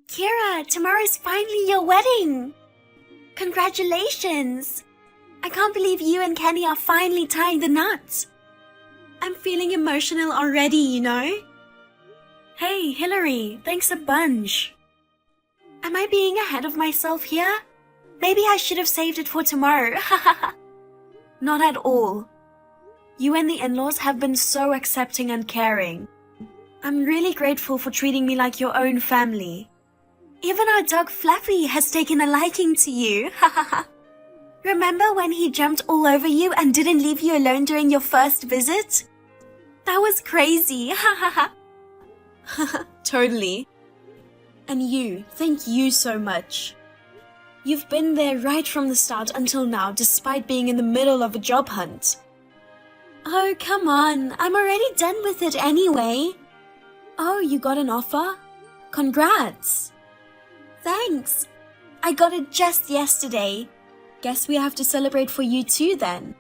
Kira, tomorrow's finally your wedding! Congratulations! I can't believe you and Kenny are finally tying the knots. I'm feeling emotional already, you know? Hey, Hillary, thanks a bunch. Am I being ahead of myself here? Maybe I should have saved it for tomorrow. Not at all. You and the in-laws have been so accepting and caring. I'm really grateful for treating me like your own family. Even our dog Fluffy has taken a liking to you. Remember when he jumped all over you and didn't leave you alone during your first visit? That was crazy. Totally. And you, thank you so much. You've been there right from the start until now, despite being in the middle of a job hunt. Oh, come on. I'm already done with it anyway. Oh, you got an offer? Congrats. Thanks. I got it just yesterday. Guess we have to celebrate for you too then.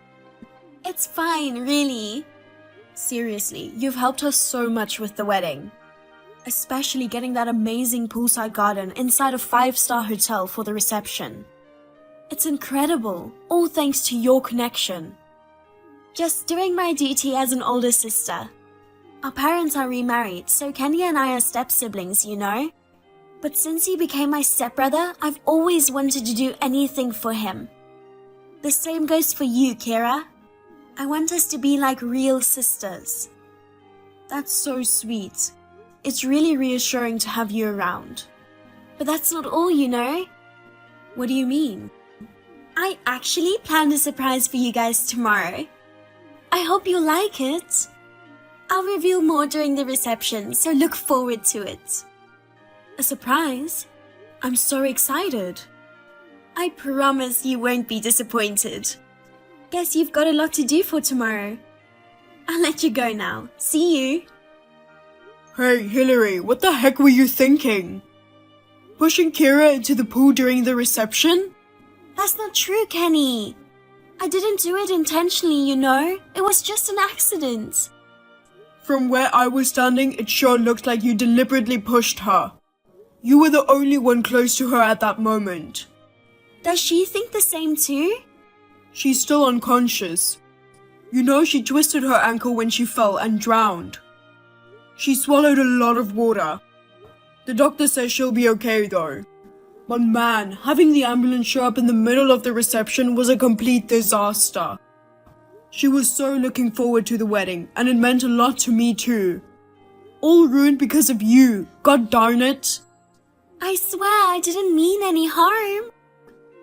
It's fine, really. Seriously, you've helped us so much with the wedding. Especially getting that amazing poolside garden inside a 5-star hotel for the reception. It's incredible, all thanks to your connection. Just doing my duty as an older sister. Our parents are remarried, so Kenny and I are step-siblings, you know? But since he became my stepbrother, I've always wanted to do anything for him. The same goes for you, Kira. I want us to be like real sisters. That's so sweet. It's really reassuring to have you around. But that's not all, you know? What do you mean? I actually planned a surprise for you guys tomorrow. I hope you'll like it. I'll reveal more during the reception, so look forward to it. A surprise? I'm so excited. I promise you won't be disappointed. Guess you've got a lot to do for tomorrow. I'll let you go now. See you. Hey, Hillary, what the heck were you thinking? Pushing Kira into the pool during the reception? That's not true, Kenny. I didn't do it intentionally, you know. It was just an accident. From where I was standing, it sure looked like you deliberately pushed her. You were the only one close to her at that moment. Does she think the same too? She's still unconscious. You know she twisted her ankle when she fell and drowned. She swallowed a lot of water. The doctor says she'll be okay though. But man, having the ambulance show up in the middle of the reception was a complete disaster. She was so looking forward to the wedding, and it meant a lot to me too. All ruined because of you, god darn it. I swear I didn't mean any harm.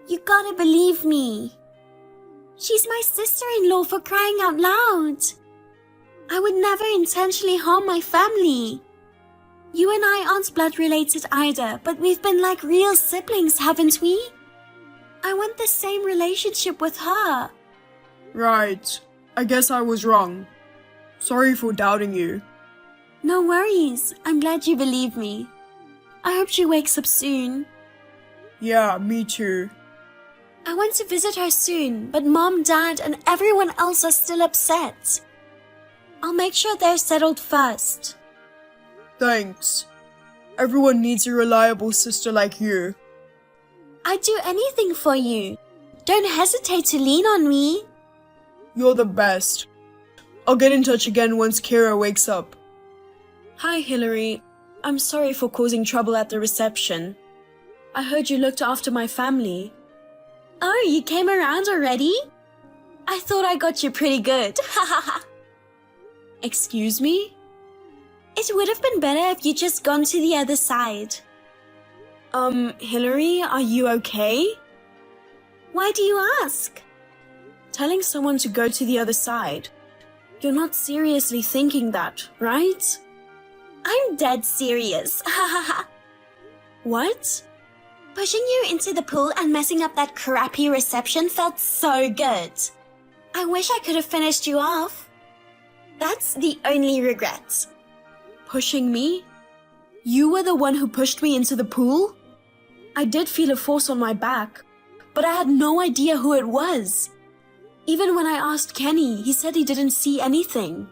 You gotta believe me. She's my sister-in-law, for crying out loud. I would never intentionally harm my family. You and I aren't blood-related either, but we've been like real siblings, haven't we? I want the same relationship with her. Right. I guess I was wrong. Sorry for doubting you. No worries. I'm glad you believe me. I hope she wakes up soon. Yeah, me too. I want to visit her soon, but Mom, Dad, and everyone else are still upset. I'll make sure they're settled first. Thanks. Everyone needs a reliable sister like you. I'd do anything for you. Don't hesitate to lean on me. You're the best. I'll get in touch again once Kira wakes up. Hi, Hillary. I'm sorry for causing trouble at the reception. I heard you looked after my family. Oh, you came around already? I thought I got you pretty good. Excuse me? It would have been better if you just gone to the other side. Hillary, are you okay? Why do you ask? Telling someone to go to the other side. You're not seriously thinking that, right? I'm dead serious. What? Pushing you into the pool and messing up that crappy reception felt so good. I wish I could have finished you off. That's the only regret. Pushing me? You were the one who pushed me into the pool? I did feel a force on my back, but I had no idea who it was. Even when I asked Kenny, he said he didn't see anything.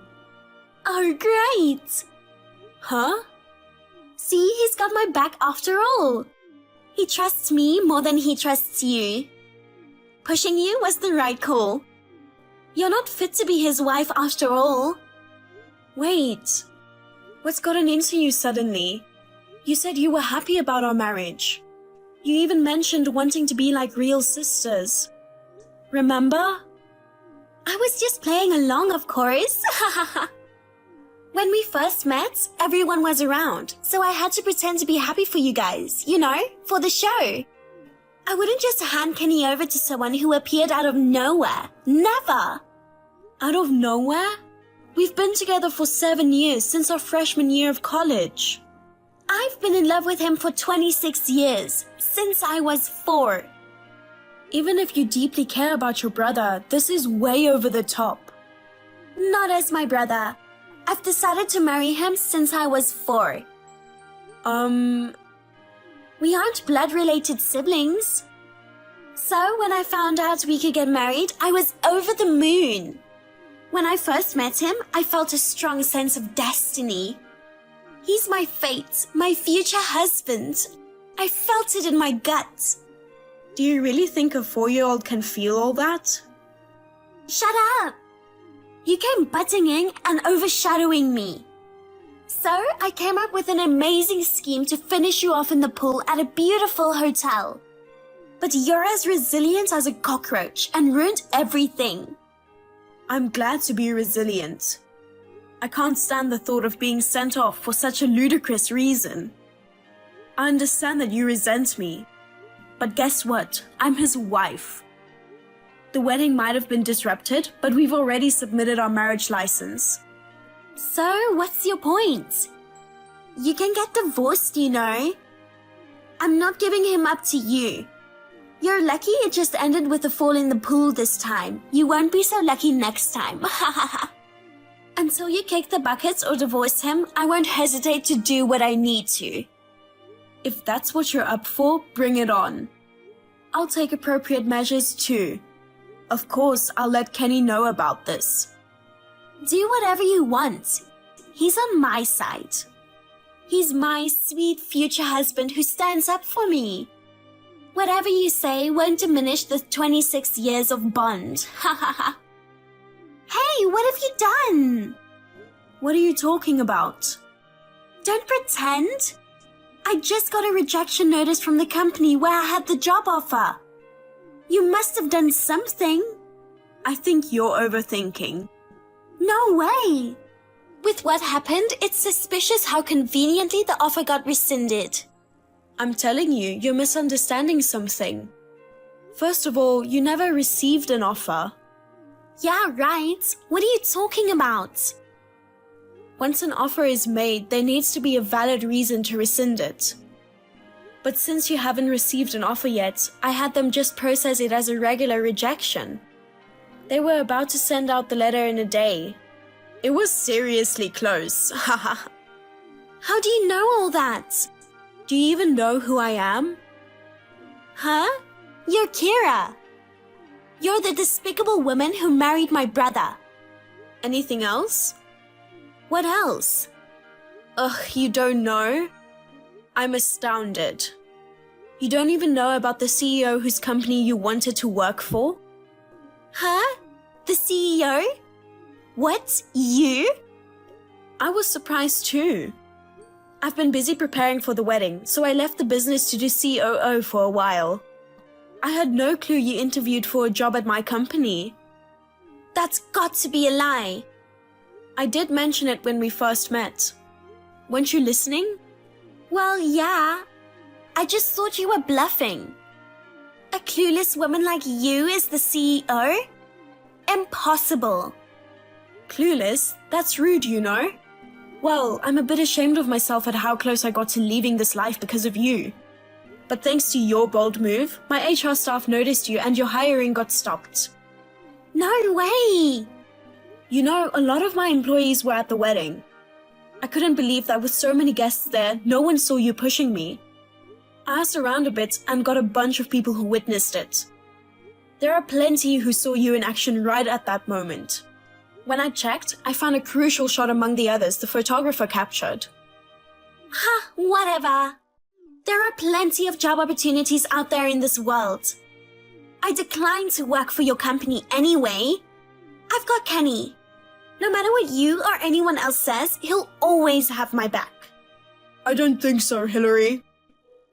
Oh, great! Huh? See, he's got my back after all. He trusts me more than he trusts you. Pushing you was the right call. You're not fit to be his wife after all. Wait. What's gotten into you suddenly? You said you were happy about our marriage. You even mentioned wanting to be like real sisters. Remember? I was just playing along, of course. When we first met, everyone was around, so I had to pretend to be happy for you guys, for the show. I wouldn't just hand Kenny over to someone who appeared out of nowhere. Never! Out of nowhere? We've been together for 7 years, since our freshman year of college. I've been in love with him for 26 years, since I was 4. Even if you deeply care about your brother, this is way over the top. Not as my brother. I've decided to marry him since I was 4. We aren't blood-related siblings. So when I found out we could get married, I was over the moon. When I first met him, I felt a strong sense of destiny. He's my fate, my future husband. I felt it in my gut. Do you really think a 4-year-old can feel all that? Shut up! You came butting in and overshadowing me. So I came up with an amazing scheme to finish you off in the pool at a beautiful hotel. But you're as resilient as a cockroach and ruined everything. I'm glad to be resilient. I can't stand the thought of being sent off for such a ludicrous reason. I understand that you resent me. But guess what? I'm his wife. The wedding might have been disrupted, but we've already submitted our marriage license. So, what's your point? You can get divorced, I'm not giving him up to you. You're lucky it just ended with a fall in the pool this time. You won't be so lucky next time. Until you kick the buckets or divorce him, I won't hesitate to do what I need to. If that's what you're up for, bring it on. I'll take appropriate measures too. Of course, I'll let Kenny know about this. Do whatever you want. He's on my side. He's my sweet future husband who stands up for me. Whatever you say won't diminish the 26 years of bond. Hey, what have you done? What are you talking about? Don't pretend. I just got a rejection notice from the company where I had the job offer. You must have done something. I think you're overthinking. No way. With what happened, it's suspicious how conveniently the offer got rescinded. I'm telling you, you're misunderstanding something. First of all, you never received an offer. Yeah, right. What are you talking about? Once an offer is made, there needs to be a valid reason to rescind it. But since you haven't received an offer yet, I had them just process it as a regular rejection. They were about to send out the letter in a day. It was seriously close. Haha. How do you know all that? Do you even know who I am? Huh? You're Kira. You're the despicable woman who married my brother. Anything else? What else? Ugh, you don't know? I'm astounded. You don't even know about the CEO whose company you wanted to work for? Huh? The CEO? What? You? I was surprised too. I've been busy preparing for the wedding, so I left the business to do COO for a while. I had no clue you interviewed for a job at my company. That's got to be a lie. I did mention it when we first met. Weren't you listening? Well, yeah. I just thought you were bluffing. A clueless woman like you is the CEO? Impossible. Clueless? That's rude, Well, I'm a bit ashamed of myself at how close I got to leaving this life because of you. But thanks to your bold move, my HR staff noticed you and your hiring got stopped. No way! A lot of my employees were at the wedding. I couldn't believe that with so many guests there, no one saw you pushing me. I asked around a bit and got a bunch of people who witnessed it. There are plenty who saw you in action right at that moment. When I checked, I found a crucial shot among the others the photographer captured. Ha, whatever. There are plenty of job opportunities out there in this world. I declined to work for your company anyway. I've got Kenny. No matter what you or anyone else says, he'll always have my back. I don't think so, Hillary.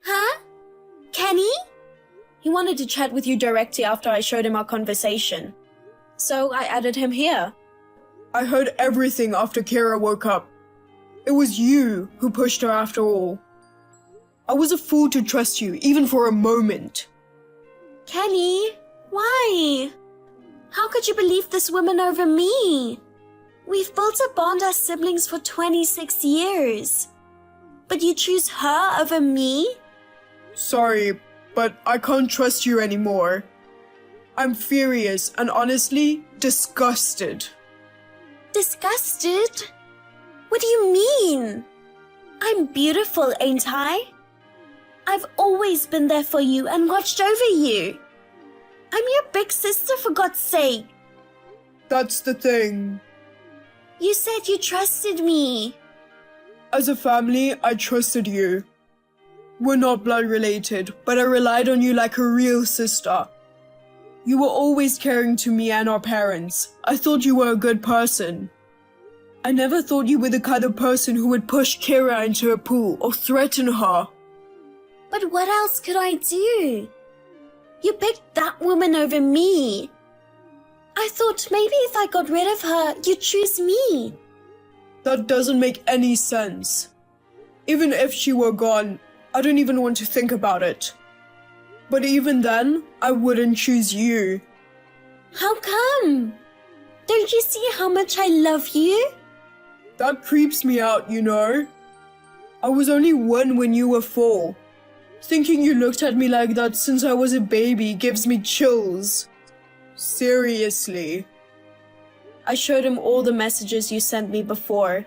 Huh? Kenny? He wanted to chat with you directly after I showed him our conversation. So I added him here. I heard everything after Kira woke up. It was you who pushed her after all. I was a fool to trust you, even for a moment. Kenny, why? How could you believe this woman over me? We've built a bond as siblings for 26 years. But you choose her over me? Sorry, but I can't trust you anymore. I'm furious and honestly disgusted. Disgusted? What do you mean? I'm beautiful, ain't I? I've always been there for you and watched over you. I'm your big sister, for God's sake. That's the thing. You said you trusted me. As a family, I trusted you. We're not blood related, but I relied on you like a real sister. You were always caring to me and our parents. I thought you were a good person. I never thought you were the kind of person who would push Kira into a pool or threaten her. But what else could I do? You picked that woman over me. I thought maybe if I got rid of her, you'd choose me. That doesn't make any sense. Even if she were gone, I don't even want to think about it. But even then, I wouldn't choose you. How come? Don't you see how much I love you? That creeps me out, you know. I was only 1 when you were 4. Thinking you looked at me like that since I was a baby gives me chills. Seriously. I showed him all the messages you sent me before.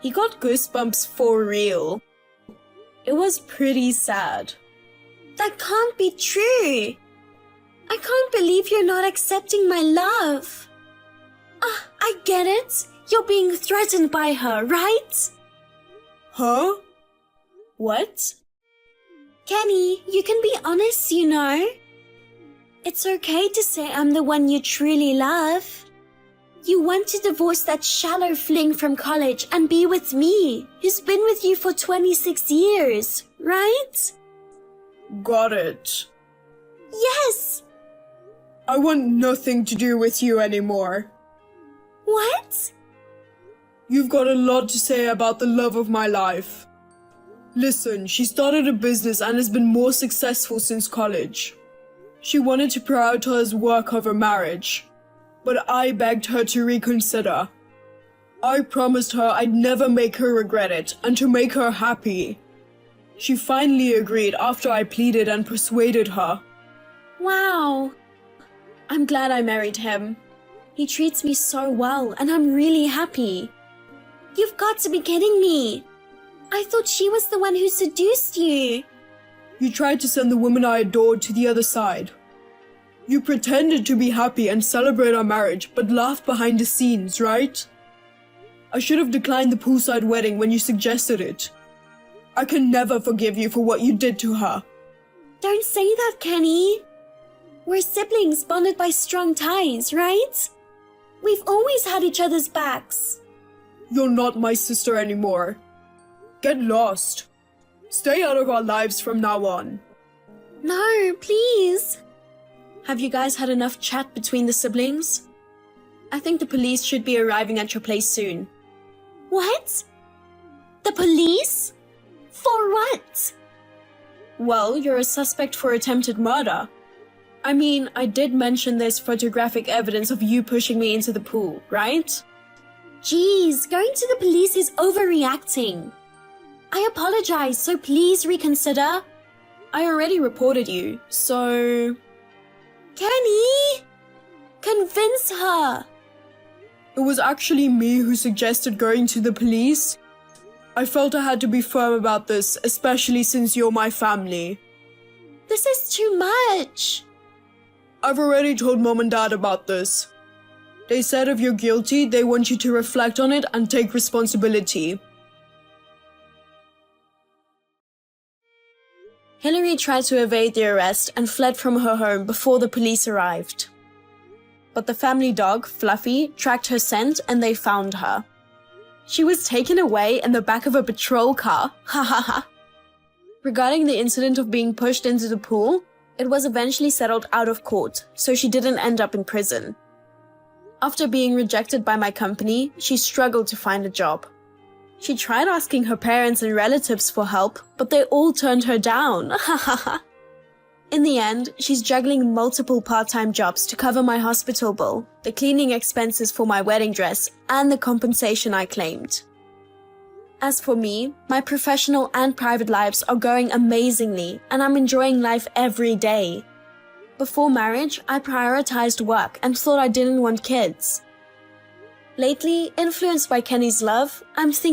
He got goosebumps for real. It was pretty sad. That can't be true. I can't believe you're not accepting my love. I get it. You're being threatened by her, right? Huh? What? Kenny, you can be honest, you know. It's okay to say I'm the one you truly love. You want to divorce that shallow fling from college and be with me, who's been with you for 26 years, right? Got it. Yes! I want nothing to do with you anymore. What? You've got a lot to say about the love of my life. Listen, she started a business and has been more successful since college. She wanted to prioritize work over marriage, but I begged her to reconsider. I promised her I'd never make her regret it and to make her happy. She finally agreed after I pleaded and persuaded her. Wow. I'm glad I married him. He treats me so well and I'm really happy. You've got to be kidding me. I thought she was the one who seduced you. You tried to send the woman I adored to the other side. You pretended to be happy and celebrate our marriage, but laughed behind the scenes, right? I should have declined the poolside wedding when you suggested it. I can never forgive you for what you did to her. Don't say that, Kenny. We're siblings bonded by strong ties, right? We've always had each other's backs. You're not my sister anymore. Get lost. Stay out of our lives from now on. No, please. Have you guys had enough chat between the siblings? I think the police should be arriving at your place soon. What? The police? For what? Well, you're a suspect for attempted murder. I mean, I did mention there's photographic evidence of you pushing me into the pool, right? Jeez, going to the police is overreacting. I apologize, so please reconsider. I already reported you, so... Kenny! Convince her! It was actually me who suggested going to the police. I felt I had to be firm about this, especially since you're my family. This is too much. I've already told Mom and Dad about this. They said if you're guilty, they want you to reflect on it and take responsibility. Hillary tried to evade the arrest and fled from her home before the police arrived. But the family dog, Fluffy, tracked her scent and they found her. She was taken away in the back of a patrol car. Ha ha ha. Regarding the incident of being pushed into the pool, it was eventually settled out of court, so she didn't end up in prison. After being rejected by my company, she struggled to find a job. She tried asking her parents and relatives for help, but they all turned her down. Ha ha ha. In the end, she's juggling multiple part-time jobs to cover my hospital bill, the cleaning expenses for my wedding dress, and the compensation I claimed. As for me, my professional and private lives are going amazingly, and I'm enjoying life every day. Before marriage, I prioritized work and thought I didn't want kids. Lately, influenced by Kenny's love, I'm thinking